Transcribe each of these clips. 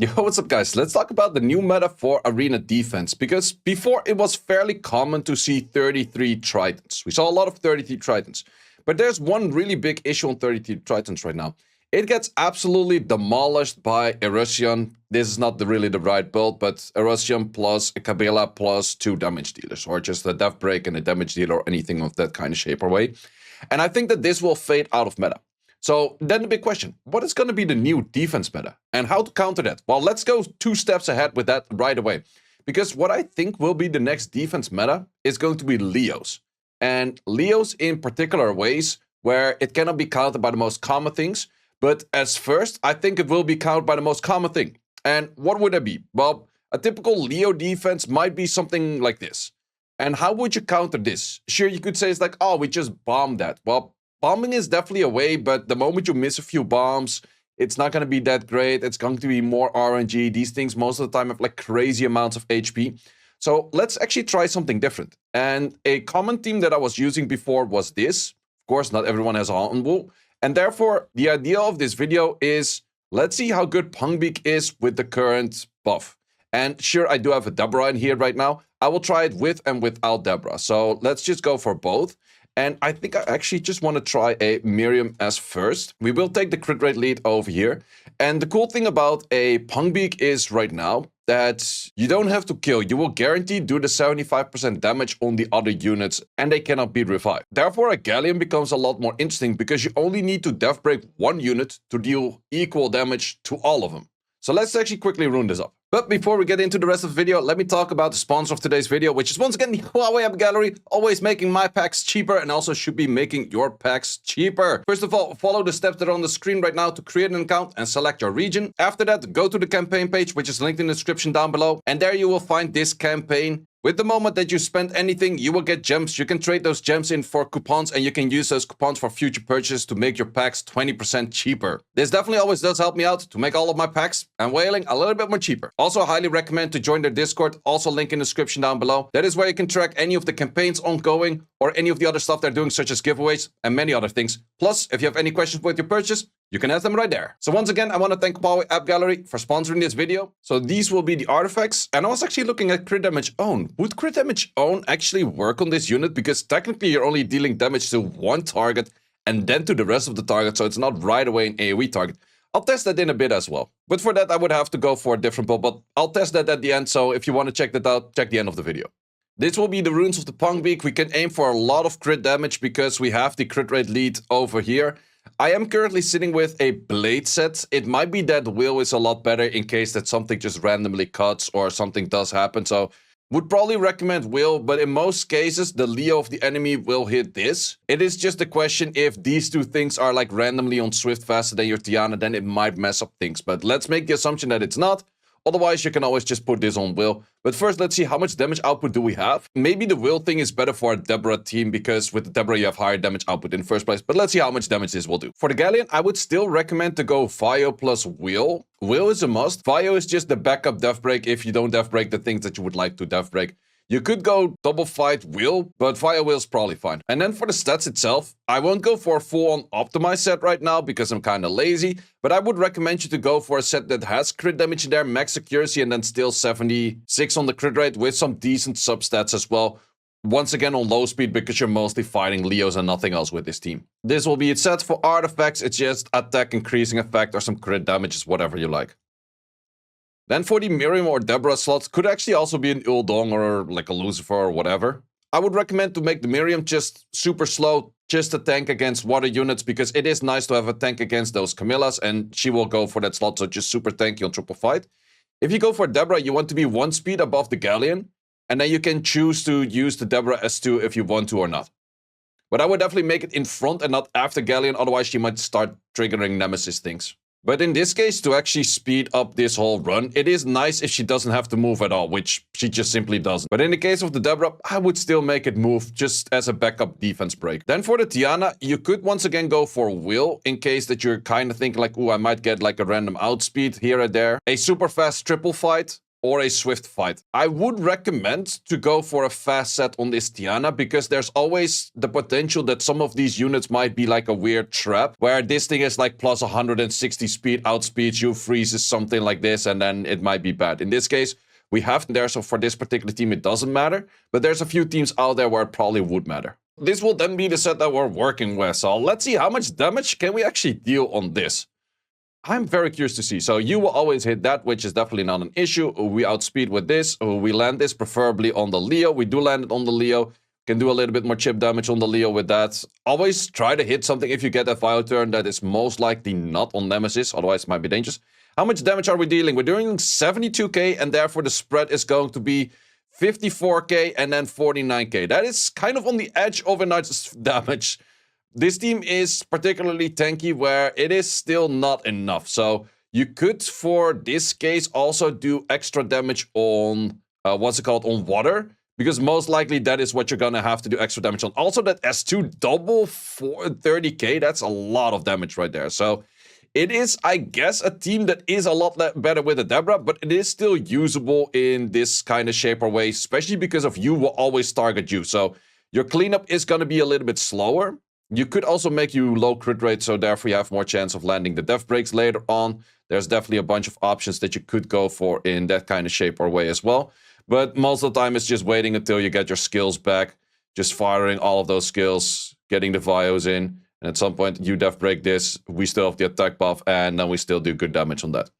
Yo, what's up guys? Let's talk about the new meta for arena defense, because before it was fairly common to see 33 Tritons. We saw a lot of 33 Tritons, but there's one really big issue on 33 Tritons right now. It gets absolutely demolished by Erusian. This is not really the right build, but Erusian plus a Kabila plus 2 damage dealers, or just a death break and a damage dealer, or anything of that kind of shape or way. And I think that this will fade out of meta. So then the big question, what is going to be the new defense meta and how to counter that? Well, let's go 2 steps ahead with that right away. Because what I think will be the next defense meta is going to be Leos. And Leos in particular ways where it cannot be countered by the most common things. But as first, I think it will be countered by the most common thing. And what would that be? Well, a typical Leo defense might be something like this. And how would you counter this? Sure, you could say it's like, oh, we just bombed that. Well, bombing is definitely a way, but the moment you miss a few bombs, it's not going to be that great. It's going to be more RNG. These things most of the time have like crazy amounts of HP. So let's actually try something different. And a common theme that I was using before was this. Of course, not everyone has a Haunted Wool. And therefore, the idea of this video is, let's see how good Pungbeak is with the current buff. And sure, I do have a Deborah in here right now. I will try it with and without Deborah. So let's just go for both. And I think I actually just want to try a Miriam as first. We will take the crit rate lead over here. And the cool thing about a Pungbeak is right now that you don't have to kill. You will guaranteed do the 75% damage on the other units and they cannot be revived. Therefore, a Galleon becomes a lot more interesting because you only need to death break one unit to deal equal damage to all of them. So let's actually quickly rune this up. But before we get into the rest of the video, let me talk about the sponsor of today's video, which is once again the Huawei App Gallery, always making my packs cheaper and also should be making your packs cheaper. First of all, follow the steps that are on the screen right now to create an account and select your region. After that, go to the campaign page, which is linked in the description down below, and there you will find this campaign. With the moment that you spend anything, you will get gems. You can trade those gems in for coupons and you can use those coupons for future purchases to make your packs 20% cheaper. This definitely always does help me out to make all of my packs and whaling a little bit more cheaper. Also, I highly recommend to join their Discord, also link in the description down below. That is where you can track any of the campaigns ongoing or any of the other stuff they're doing, such as giveaways and many other things. Plus, if you have any questions with your purchase, you can ask them right there. So once again, I want to thank Huawei App Gallery for sponsoring this video. So these will be the artifacts. And I was actually looking at crit damage own. Would crit damage own actually work on this unit? Because technically you're only dealing damage to one target and then to the rest of the target. So it's not right away an AoE target. I'll test that in a bit as well. But for that, I would have to go for a different build. But I'll test that at the end. So if you want to check that out, check the end of the video. This will be the runes of the Pungbeak. We can aim for a lot of crit damage because we have the crit rate lead over here. I am currently sitting with a blade set. It might be that will is a lot better in case that something just randomly cuts or something does happen. So would probably recommend will, but in most cases, the Leo of the enemy will hit this. It is just a question if these two things are like randomly on Swift faster than your Tiana, then it might mess up things. But let's make the assumption that it's not. Otherwise, you can always just put this on will. But first, let's see how much damage output do we have. Maybe the will thing is better for a Deborah team because with the Deborah, you have higher damage output in the first place. But let's see how much damage this will do. For the Galleon, I would still recommend to go Vio plus will. Will is a must. Vio is just the backup death break if you don't death break the things that you would like to death break. You could go double fight will, but Vio will is probably fine. And then for the stats itself, I won't go for a full-on optimized set right now because I'm kind of lazy, but I would recommend you to go for a set that has crit damage in there, max accuracy, and then still 76 on the crit rate with some decent substats as well. Once again on low speed because you're mostly fighting Leos and nothing else with this team. This will be its set for artifacts. It's just attack increasing effect or some crit damages, whatever you like. Then for the Miriam or Deborah slots, could actually also be an Uldong or like a Lucifer or whatever. I would recommend to make the Miriam just super slow, just a tank against water units, because it is nice to have a tank against those Camillas, and she will go for that slot, so just super tanky on triple fight. If you go for Deborah, you want to be 1 speed above the Galleon, and then you can choose to use the Deborah S2 if you want to or not. But I would definitely make it in front and not after Galleon, otherwise she might start triggering Nemesis things. But in this case, to actually speed up this whole run, it is nice if she doesn't have to move at all, which she just simply doesn't. But in the case of the Deborah, I would still make it move just as a backup defense break. Then for the Tiana, you could once again go for will in case that you're kind of thinking like, oh, I might get like a random outspeed here or there. A super fast triple fight. or a swift fight. I would recommend to go for a fast set on this Tiana because there's always the potential that some of these units might be like a weird trap where this thing is like plus 160 speed, outspeeds you, freezes, something like this, and then it might be bad. In this case, we have there, so for this particular team it doesn't matter, but there's a few teams out there where it probably would matter. This will then be the set that we're working with, so let's see how much damage can we actually deal on this. I'm very curious to see. So you will always hit that, which is definitely not an issue. We outspeed with this. We land this preferably on the Leo. We do land it on the Leo. Can do a little bit more chip damage on the Leo with that. Always try to hit something if you get a Vio turn that is most likely not on Nemesis. Otherwise, it might be dangerous. How much damage are we dealing? We're doing 72k, and therefore the spread is going to be 54k and then 49k. That is kind of on the edge of a nice damage. This team is particularly tanky where it is still not enough. So you could, for this case, also do extra damage on, on water. Because most likely that is what you're going to have to do extra damage on. Also, that S2 double for 30k, that's a lot of damage right there. So it is, I guess, a team that is a lot better with a Deborah, but it is still usable in this kind of shape or way, especially because of you will always target you. So your cleanup is going to be a little bit slower. You could also make you low crit rate, so therefore you have more chance of landing the death breaks later on. There's definitely a bunch of options that you could go for in that kind of shape or way as well. But most of the time it's just waiting until you get your skills back, just firing all of those skills, getting the Vios in, and at some point you death break this, we still have the attack buff, and then we still do good damage on that.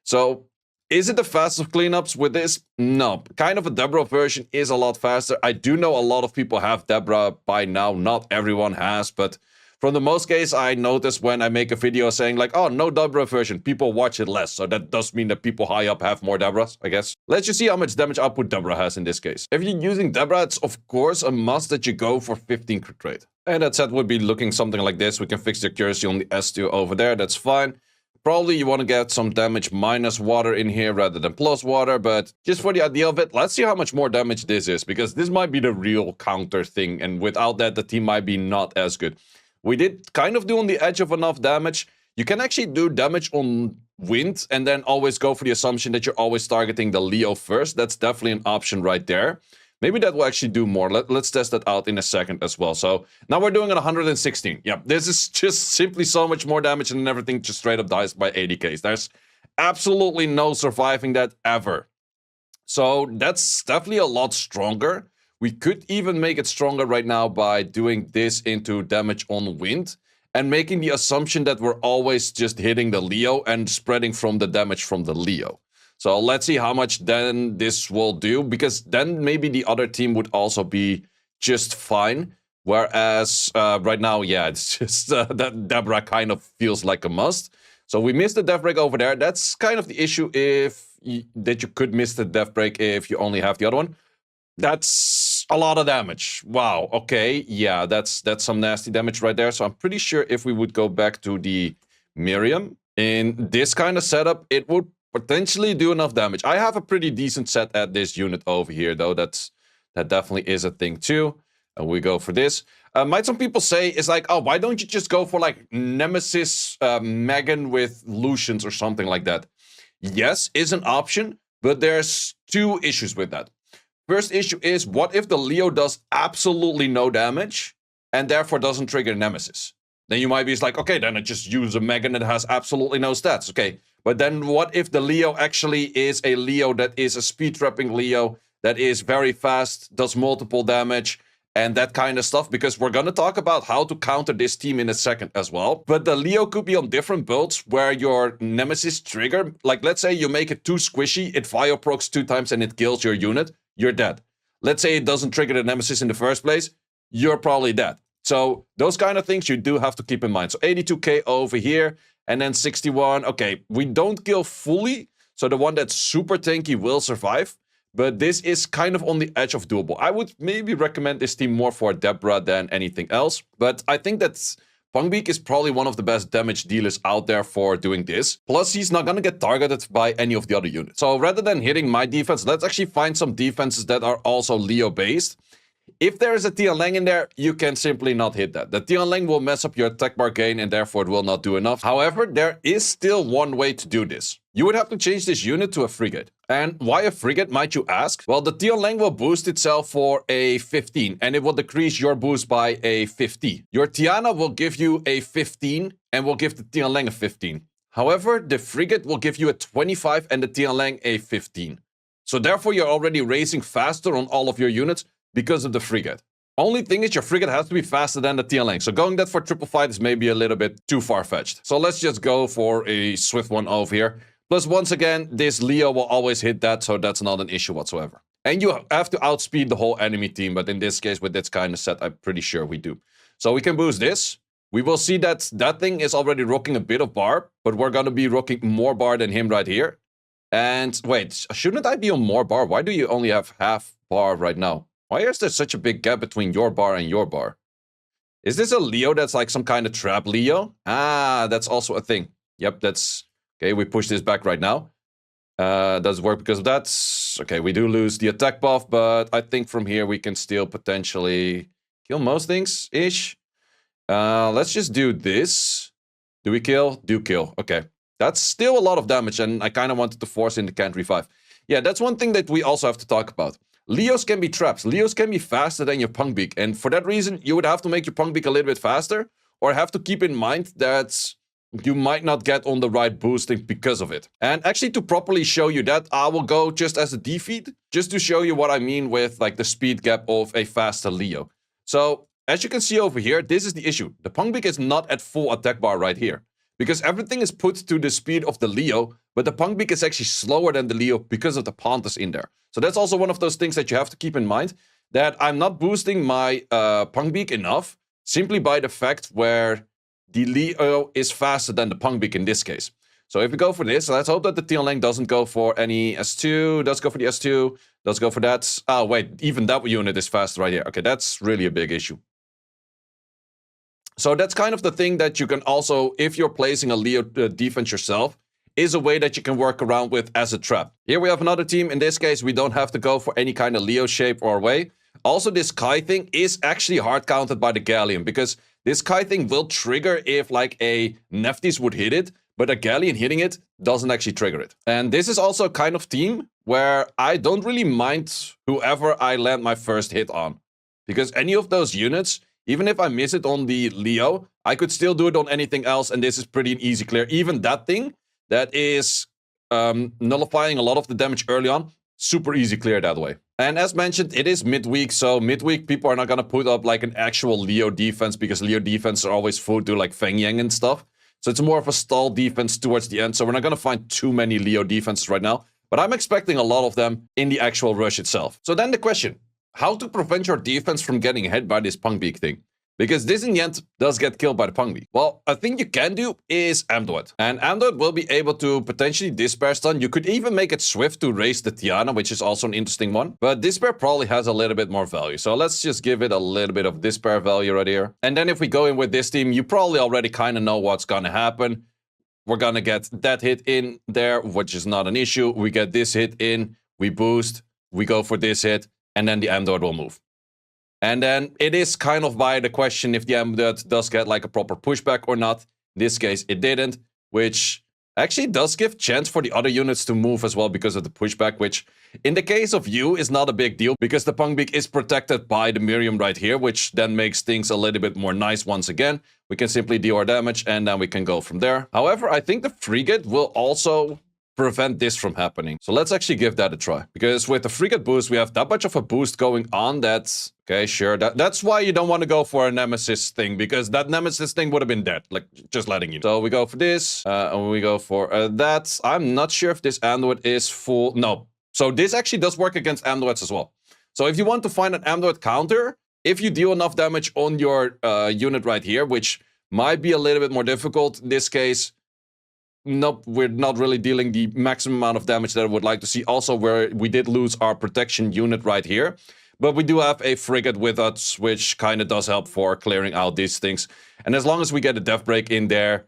So is it the fastest cleanups with this? No. Kind of a Deborah version is a lot faster. I do know a lot of people have Deborah by now. Not everyone has, but from the most case, I notice when I make a video saying like, oh, no Deborah version, people watch it less. So that does mean that people high up have more Deborahs, I guess. Let's just see how much damage output Deborah has in this case. If you're using Deborah, it's of course a must that you go for 15 crit rate. And that set would be looking something like this. We can fix the accuracy on the S2 over there. That's fine. Probably you want to get some damage minus water in here rather than plus water, but just for the idea of it, let's see how much more damage this is, because this might be the real counter thing, and without that, the team might be not as good. We did kind of do on the edge of enough damage. You can actually do damage on wind, and then always go for the assumption that you're always targeting the Leo first. That's definitely an option right there. Maybe that will actually do more. Let's test that out in a second as well. So now we're doing at 116. Yep, this is just simply so much more damage, and everything just straight up dies by 80k. There's absolutely no surviving that ever. So that's definitely a lot stronger. We could even make it stronger right now by doing this into damage on wind and making the assumption that we're always just hitting the Leo and spreading from the damage from the Leo. So let's see how much then this will do, because then maybe the other team would also be just fine. Whereas right now, yeah, it's just that Deborah kind of feels like a must. So we missed the death break over there. That's kind of the issue that you could miss the death break if you only have the other one. That's a lot of damage. Wow, okay, yeah, that's some nasty damage right there. So I'm pretty sure if we would go back to the Miriam, in this kind of setup, it would potentially do enough damage. I have a pretty decent set at this unit over here, though. That definitely is a thing too. And we go for this. Might some people say, it's like, oh, why don't you just go for like Nemesis Megan with Lucians or something like that? Yes, is an option, but there's two issues with that. First issue is, what if the Leo does absolutely no damage and therefore doesn't trigger Nemesis? Then you might be like, okay, then I just use a Megan that has absolutely no stats. Okay, but then what if the Leo actually is a Leo that is a speed trapping Leo that is very fast, does multiple damage, and that kind of stuff? Because we're going to talk about how to counter this team in a second as well. But the Leo could be on different builds where your Nemesis trigger, like let's say you make it too squishy, it Vio procs 2 times and it kills your unit, you're dead. Let's say it doesn't trigger the Nemesis in the first place, you're probably dead. So those kind of things you do have to keep in mind. So 82k over here, and then 61. Okay, we don't kill fully, so the one that's super tanky will survive. But this is kind of on the edge of doable. I would maybe recommend this team more for Deborah than anything else. But I think that Pangbeak is probably one of the best damage dealers out there for doing this. Plus, he's not going to get targeted by any of the other units. So rather than hitting my defense, let's actually find some defenses that are also Leo-based. if there is a Tianlang in there, you can simply not hit that. The Tianlang will mess up your attack bar gain and therefore it will not do enough. However, there is still one way to do this. You would have to change this unit to a frigate. And why a frigate, might you ask? Well, the Tianlang will boost itself for a 15 and it will decrease your boost by a 50. Your Tiana will give you a 15 and will give the Tianlang a 15. However, the frigate will give you a 25 and the Tianlang a 15. So therefore, you're already racing faster on all of your units because of the frigate. Only thing is your frigate has to be faster than the Tianlang. So going that for triple fight is maybe a little bit too far-fetched. So let's just go for a swift one over here. Plus, once again, this Leo will always hit that, so that's not an issue whatsoever. And you have to outspeed the whole enemy team, but in this case, with this kind of set, I'm pretty sure we do. So we can boost this. We will see that that thing is already rocking a bit of bar, but we're going to be rocking more bar than him right here. And wait, shouldn't I be on more bar? Why do you only have half bar right now? Why is there such a big gap between your bar and your bar? Is this a Leo that's like some kind of trap Leo? Ah, that's also a thing. Yep, that's... Okay, we push this back right now. Does work because of that. Okay, we do lose the attack buff, but I think from here we can still potentially kill most things-ish. Let's just do this. Do we kill? Do kill. Okay. That's still a lot of damage, and I kind of wanted to force in the can't revive. Yeah, that's one thing that we also have to talk about. Leos can be traps. Leos can be faster than your Punk Beak, and for that reason, you would have to make your Punk Beak a little bit faster, or have to keep in mind that you might not get on the right boosting because of it. And actually, to properly show you that, I will go just as a defeat, just to show you what I mean with like the speed gap of a faster Leo. So, as you can see over here, this is the issue. The Punk Beak is not at full attack bar right here, because everything is put to the speed of the Leo, but the Punk Beak is actually slower than the Leo because of the Panthers in there. So that's also one of those things that you have to keep in mind, that I'm not boosting my Punk Beak enough, simply by the fact where the Leo is faster than the Punk Beak in this case. So if we go for this, let's hope that the Tianlang doesn't go for any S2, does go for the S2, does go for that. Oh wait, even that unit is faster right here. Okay, that's really a big issue. So that's kind of the thing that you can also, if you're placing a Leo defense yourself, is a way that you can work around with as a trap. Here we have another team. In this case, we don't have to go for any kind of Leo shape or way. Also, this Kai thing is actually hard countered by the Galleon, because this Kai thing will trigger if like a Nephthys would hit it, but a Galleon hitting it doesn't actually trigger it. And this is also a kind of team where I don't really mind whoever I land my first hit on, because any of those units, even if I miss it on the Leo, I could still do it on anything else, and this is pretty an easy clear. Even that thing that is nullifying a lot of the damage early on, super easy clear that way. And as mentioned, it is midweek, so midweek people are not gonna put up like an actual Leo defense, because Leo defense are always food to like Feng Yang and stuff. So it's more of a stall defense towards the end, so we're not gonna find too many Leo defenses right now, but I'm expecting a lot of them in the actual rush itself. So then the question, how to prevent your defense from getting hit by this Punk Beak thing? Because this in the end does get killed by the Punk Beak. Well, a thing you can do is Amduet. And Amduet will be able to potentially Despair stun. You could even make it swift to raise the Tiana, which is also an interesting one. But Despair probably has a little bit more value. So let's just give it a little bit of Despair value right here. And then if we go in with this team, you probably already kind of know what's gonna happen. We're gonna get that hit in there, which is not an issue. We get this hit in, we boost, we go for this hit, and then the Amduet will move. And then it is kind of by the question if the Amduet does get like a proper pushback or not. In this case, it didn't, which actually does give chance for the other units to move as well because of the pushback, which in the case of you is not a big deal because the Punk Beak is protected by the Miriam right here, which then makes things a little bit more nice once again. We can simply deal our damage and then we can go from there. However, I think the frigate will also prevent this from happening. So let's actually give that a try. Because with the frigate boost, we have that much of a boost going on that... Okay, sure. That's why you don't want to go for a Nemesis thing, because that Nemesis thing would have been dead. Like, just letting you know. So we go for this, and we go for that. I'm not sure if this Amduet is full... No. So this actually does work against Amduets as well. So if you want to find an Amduet counter, if you deal enough damage on your unit right here, which might be a little bit more difficult in this case... Nope, we're not really dealing the maximum amount of damage that I would like to see. Also, where we did lose our protection unit right here. But we do have a frigate with us, which kind of does help for clearing out these things. And as long as we get a death break in there,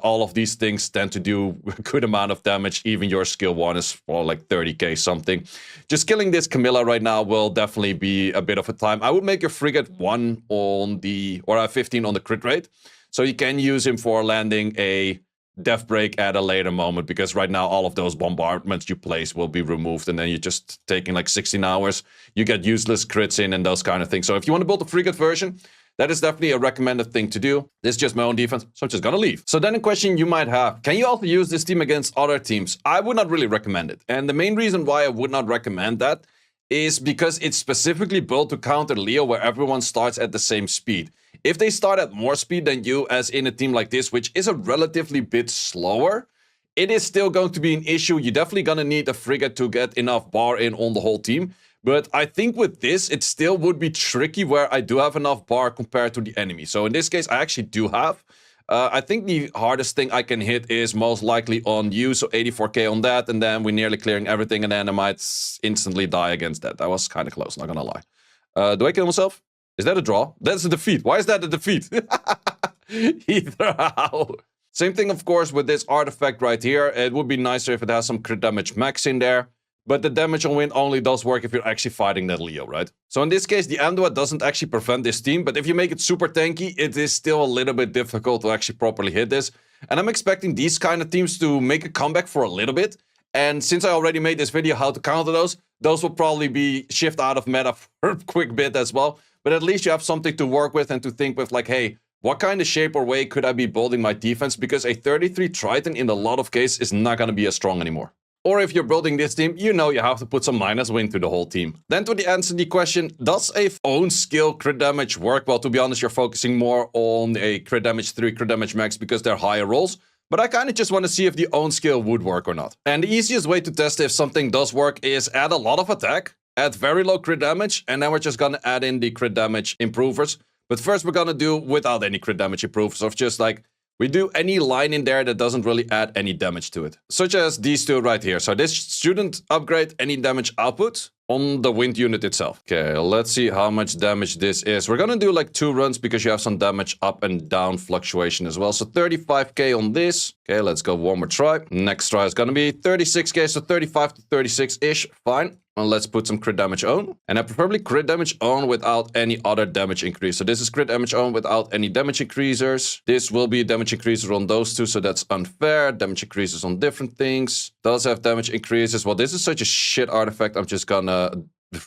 All of these things tend to do a good amount of damage. Even your skill 1 is for like 30k something. Just killing this Camilla right now will definitely be a bit of a time. I would make your frigate 1 on the, or 15 on the crit rate. So you can use him for landing a death break at a later moment, because right now all of those bombardments you place will be removed, and then you're just taking like 16 hours. You get useless crits in and those kind of things. So if you want to build a frigate version, that is definitely a recommended thing to do. This is just my own defense, so I'm just gonna leave. So then a question you might have, can you also use this team against other teams? I would not really recommend it. And the main reason why I would not recommend that is because it's specifically built to counter Leo, where everyone starts at the same speed. If they start at more speed than you, as in a team like this, which is a relatively bit slower, it is still going to be an issue. You're definitely gonna need a frigate to get enough bar in on the whole team. But I think with this, it still would be tricky where I do have enough bar compared to the enemy. So in this case, I actually do have. I think the hardest thing I can hit is most likely on you, so 84k on that, and then we're nearly clearing everything, and then I might instantly die against that. That was kind of close, not gonna lie. Do I kill myself? Is that a draw? That's a defeat. Why is that a defeat? Either how. Same thing, of course, with this artifact right here. It would be nicer if it has some crit damage max in there. But the damage on wind only does work if you're actually fighting that Leo, right? So in this case, the Amdua doesn't actually prevent this team, but if you make it super tanky, it is still a little bit difficult to actually properly hit this. And I'm expecting these kind of teams to make a comeback for a little bit. And since I already made this video how to counter those will probably be shift out of meta for a quick bit as well. But at least you have something to work with and to think with, like, hey, what kind of shape or way could I be building my defense? Because a 33 Triton in a lot of cases is not going to be as strong anymore. Or if you're building this team, you know you have to put some minus wind to the whole team. Then to answer the question, does a own skill crit damage work? Well, to be honest, you're focusing more on a crit damage 3, crit damage max because they're higher rolls. But I kind of just want to see if the own skill would work or not. And the easiest way to test if something does work is add a lot of attack, add very low crit damage, and then we're just going to add in the crit damage improvers. But first we're going to do without any crit damage improvers, of just like, we do any line in there that doesn't really add any damage to it. Such as these two right here. So this shouldn't upgrade any damage output on the wind unit itself. Okay, let's see how much damage this is. We're gonna do like 2 runs because you have some damage up and down fluctuation as well. So 35k on this. Okay, let's go one more try. Next try is gonna be 36k, so 35 to 36-ish, fine. And let's put some crit damage on. And I preferably crit damage on without any other damage increase. So this is crit damage on without any damage increasers. This will be damage increaser on those two, so that's unfair. Damage increases on different things. Does have damage increases. Well, this is such a shit artifact. I'm just gonna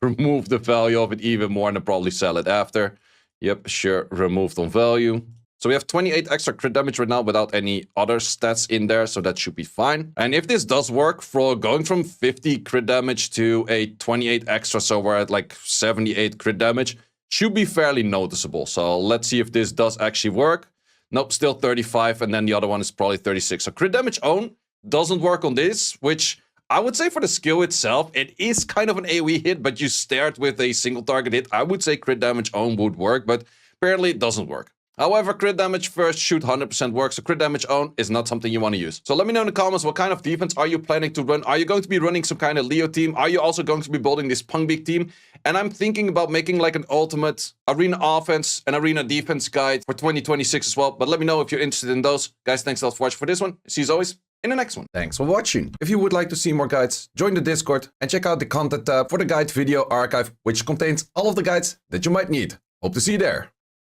remove the value of it even more and then probably sell it after. Yep, sure, removed on value. So we have 28 extra crit damage right now without any other stats in there, so that should be fine. And if this does work, for going from 50 crit damage to a 28 extra, so we're at like 78 crit damage, should be fairly noticeable. So let's see if this does actually work. Nope, still 35, and then the other one is probably 36. So crit damage own doesn't work on this, which I would say for the skill itself, it is kind of an AoE hit, but you start with a single target hit. I would say crit damage own would work, but apparently it doesn't work. However, crit damage first should 100% work, so crit damage own is not something you want to use. So let me know in the comments, what kind of defense are you planning to run? Are you going to be running some kind of Leo team? Are you also going to be building this Pungbeak team? And I'm thinking about making like an ultimate arena offense and arena defense guide for 2026 as well. But let me know if you're interested in those. Guys, thanks a lot for watching for this one. See you as always in the next one. Thanks for watching. If you would like to see more guides, join the Discord and check out the content tab for the guide video archive, which contains all of the guides that you might need. Hope to see you there.